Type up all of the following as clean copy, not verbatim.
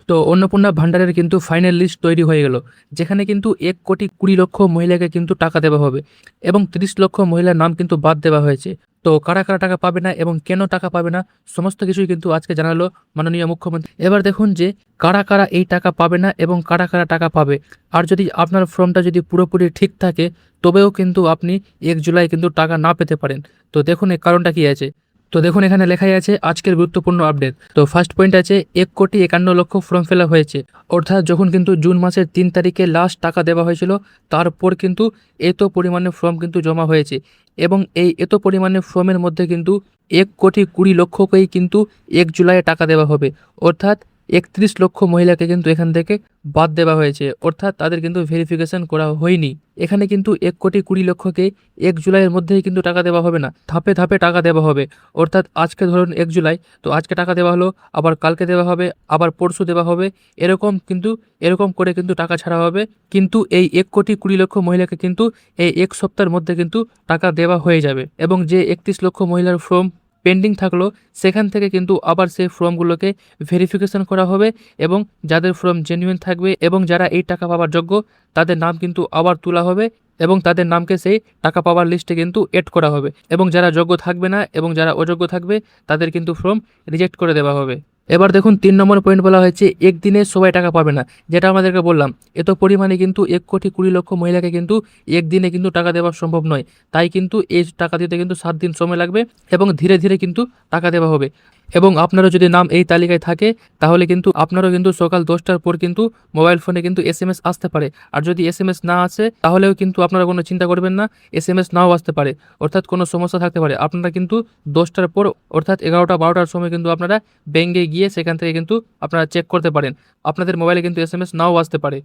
তো অন্নপূর্ণা ভান্ডারের কিন্তু ফাইনাল লিস্ট তৈরি হয়ে গেল, যেখানে কিন্তু 1,20,00,000 মহিলাকে কিন্তু টাকা দেওয়া হবে এবং 30 লক্ষ মহিলার নাম কিন্তু বাদ দেওয়া হয়েছে। তো কারা কারা টাকা পাবে না এবং কেন টাকা পাবে না, সমস্ত কিছুই কিন্তু আজকে জানালো মাননীয় মুখ্যমন্ত্রী। এবার দেখুন যে কারা কারা এই টাকা পাবে না এবং কারা কারা টাকা পাবে। আর যদি আপনার ফর্মটা যদি পুরোপুরি ঠিক থাকে, তবেও কিন্তু আপনি 1 জুলাই কিন্তু টাকা না পেতে পারেন। তো দেখুন এর কারণটা কি আছে। তো দেখুন এখানে লেখাই আছে আজকের গুরুত্বপূর্ণ আপডেট। তো ফার্স্ট পয়েন্ট আছে 1,51,00,000 ফর্ম ফিল আপ হয়েছে, অর্থাৎ যখন কিন্তু জুন মাসের 3 তারিখে লাস্ট টাকা দেওয়া হয়েছিল, তারপর কিন্তু এত পরিমাণে ফর্ম কিন্তু জমা হয়েছে এবং এই এত পরিমাণে ফর্মের মধ্যে কিন্তু 1,20,00,000কেই কিন্তু 1 জুলাই টাকা দেওয়া হবে, অর্থাৎ 31 লক্ষ মহিলাকে কিন্তু এখান থেকে বাদ দেওয়া হয়েছে, অর্থাৎ তাদের কিন্তু ভেরিফিকেশন করা হয়নি। এখানে কিন্তু 1,20,00,000কে 1 জুলাইয়ের মধ্যেই কিন্তু টাকা দেওয়া হবে না, ধাপে ধাপে টাকা দেওয়া হবে। অর্থাৎ আজকে ধরুন 1 জুলাই, তো আজকে টাকা দেওয়া হলো, আবার কালকে দেওয়া হবে, আবার পরশু দেওয়া হবে, এরকম করে কিন্তু টাকা ছাড়া হবে। কিন্তু এই 1,20,00,000 মহিলাকে কিন্তু এই 1 সপ্তাহের মধ্যে কিন্তু টাকা দেওয়া হয়ে যাবে এবং যে 31 লক্ষ মহিলার ফর্ম পেন্ডিং থাকলো, সেখান থেকে কিন্তু আবার সেই ফর্মগুলোকে ভেরিফিকেশন করা হবে এবং যাদের ফর্ম জেনুইন থাকবে এবং যারা এই টাকা পাওয়ার যোগ্য, তাদের নাম কিন্তু আবার তোলা হবে এবং তাদের নামকে সেই টাকা পাওয়ার লিস্টে কিন্তু এড করা হবে এবং যারা যোগ্য থাকবে না এবং যারা অযোগ্য থাকবে, তাদের কিন্তু ফর্ম রিজেক্ট করে দেওয়া হবে। এবার দেখুন 3 নম্বর পয়েন্ট বলা হয়েছে একদিনে সবাই টাকা পাবে না, যেটা আমাদেরকে বললাম এত পরিমাণে কিন্তু 1,20,00,000 মহিলাকে কিন্তু একদিনে কিন্তু টাকা দেওয়া সম্ভব নয়। তাই কিন্তু এই টাকা দিতে কিন্তু 7 দিন সময় লাগবে এবং ধীরে ধীরে কিন্তু টাকা দেওয়া হবে। এবং আপনারও যদি নাম এই তালিকায় থাকে, তাহলে কিন্তু আপনারও কিন্তু সকাল 10টার পর কিন্তু মোবাইল ফোনে কিন্তু SMS আসতে পারে। আর যদি SMS না আসে, তাহলেও কিন্তু আপনারা কোনো চিন্তা করবেন না, SMS নাও আসতে পারে, অর্থাৎ কোনো সমস্যা থাকতে পারে। আপনারা কিন্তু 10টার পর অর্থাৎ 11টা-12টার সময় কিন্তু আপনারা ব্যাঙ্কে গিয়ে সেখান থেকে কিন্তু আপনারা চেক করতে পারেন, আপনাদের মোবাইলে কিন্তু SMS নাও আসতে পারে।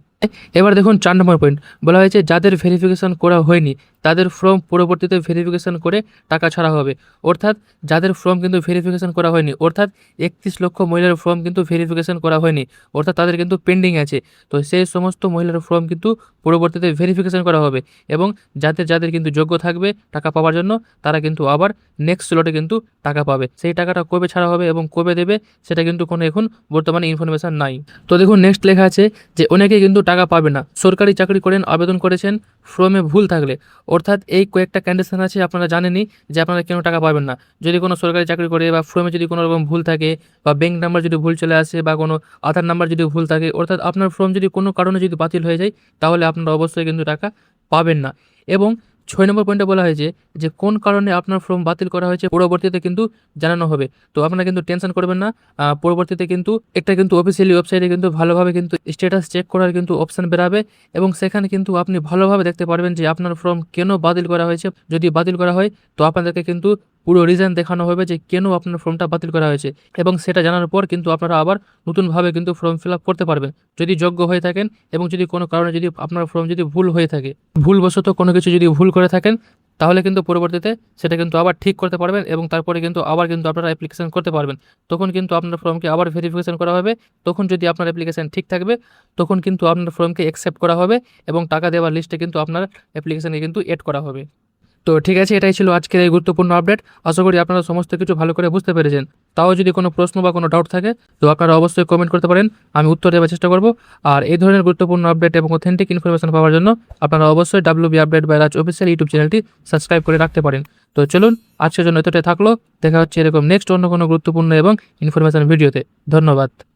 এবার দেখুন 4 নম্বর পয়েন্ট বলা হয়েছে যাদের ভেরিফিকেশন করা হয়নি, তাদের ফর্ম পরবর্তীতে ভেরিফিকেশন করে টাকা ছাড়া হবে। অর্থাৎ যাদের ফর্ম কিন্তু ভেরিফিকেশন করা হয়নি, অর্থাৎ 31 লক্ষ মহিলার ফর্ম কিন্তু ভেরিফিকেশন করা হয়নি, অর্থাৎ তাদের কিন্তু পেন্ডিং আছে। তো সেই সমস্ত মহিলার ফর্ম কিন্তু পরবর্তীতে ভেরিফিকেশন করা হবে এবং যাদের যাদের কিন্তু যোগ্য থাকবে টাকা পাওয়ার জন্য, তারা কিন্তু আবার নেক্সট স্লটে কিন্তু টাকা পাবে। সেই টাকাটা কবে ছাড়া হবে এবং কবে দেবে, সেটা কিন্তু কোনো এখন বর্তমানে ইনফরমেশন নাই। তো দেখুন নেক্সট লেখা আছে যে অনেকেই কিন্তু টাকা পাবে না, সরকারি চাকরি করেন, আবেদন করেছেন, ফর্মে ভুল থাকলে। অর্থাৎ এই কয়েকটা কন্ডিশন আছে, আপনারা জানেনই যে আপনারা কেন টাকা পাবেন না। যদি কোনো সরকারি চাকরি করে বা ফর্মে যদি কোনো রকম ভুল থাকে বা ব্যাঙ্ক নাম্বার যদি ভুল চলে আসে বা কোনো আধার নাম্বার যদি ভুল থাকে, অর্থাৎ আপনার ফর্ম যদি কোনো কারণে যদি বাতিল হয়ে যায়, তাহলে আপনারা অবশ্যই কিন্তু টাকা পাবেন না। এবং 6 নম্বর পয়েন্টে বলা হয়েছে যে কোন কারণে আপনার ফর্ম বাতিল করা হয়েছে পরবর্তীতে কিন্তু জানানো হবে। তো আপনারা কিন্তু টেনশন করবেন না, পরবর্তীতে কিন্তু একটা কিন্তু অফিসিয়ালি ওয়েবসাইটে কিন্তু ভালোভাবে কিন্তু স্ট্যাটাস চেক করার কিন্তু অপশান বেরাবে এবং সেখানে কিন্তু আপনি ভালোভাবে দেখতে পারবেন যে আপনার ফর্ম কেন বাতিল করা হয়েছে। যদি বাতিল করা হয়, তো আপনাদেরকে কিন্তু পুরো রিজন দেখানো হবে যে কেন আপনার ফর্মটা বাতিল করা হয়েছে এবং সেটা জানার পর কিন্তু আপনারা আবার নতুনভাবে কিন্তু ফর্ম ফিল আপ করতে পারবেন, যদি যোগ্য হয়ে থাকেন। এবং যদি কোনো কারণে যদি আপনার ফর্ম যদি ভুল হয়ে থাকে, ভুলবশত কোনো কিছু যদি ভুল করে থাকেন, তাহলে কিন্তু পরবর্তীতে সেটা কিন্তু আবার ঠিক করতে পারবেন এবং তারপরে কিন্তু আবার কিন্তু আপনারা অ্যাপ্লিকেশন করতে পারবেন। তখন কিন্তু আপনার ফর্মকে আবার ভেরিফিকেশন করা হবে। তখন যদি আপনার অ্যাপ্লিকেশন ঠিক থাকবে, তখন কিন্তু আপনার ফর্মকে অ্যাকসেপ্ট করা হবে এবং টাকা দেওয়ার লিস্টে কিন্তু আপনার অ্যাপ্লিকেশনে কিন্তু এড করা হবে। তো ঠিক আছে, এটাই ছিল আজকের এই গুরুত্বপূর্ণ আপডেট। আশা করি আপনারা সমস্ত কিছু ভালো করে বুঝতে পেরেছেন। তাও যদি কোনো প্রশ্ন বা কোনো ডাউট থাকে, তো আপনারা অবশ্যই কমেন্ট করতে পারেন, আমি উত্তর দেওয়ার চেষ্টা করব। আর এই ধরনের গুরুত্বপূর্ণ আপডেট এবং অথেন্টিক ইনফরমেশন পাওয়ার জন্য আপনারা অবশ্যই WB update by Raj official YouTube চ্যানেলটি সাবস্ক্রাইব করে রাখতে পারেন। তো চলুন, আজকের জন্য এতটাই থাকলো। দেখা হচ্ছে এরকম নেক্সট অন্য কোনো গুরুত্বপূর্ণ এবং ইনফরমেশন ভিডিওতে। ধন্যবাদ।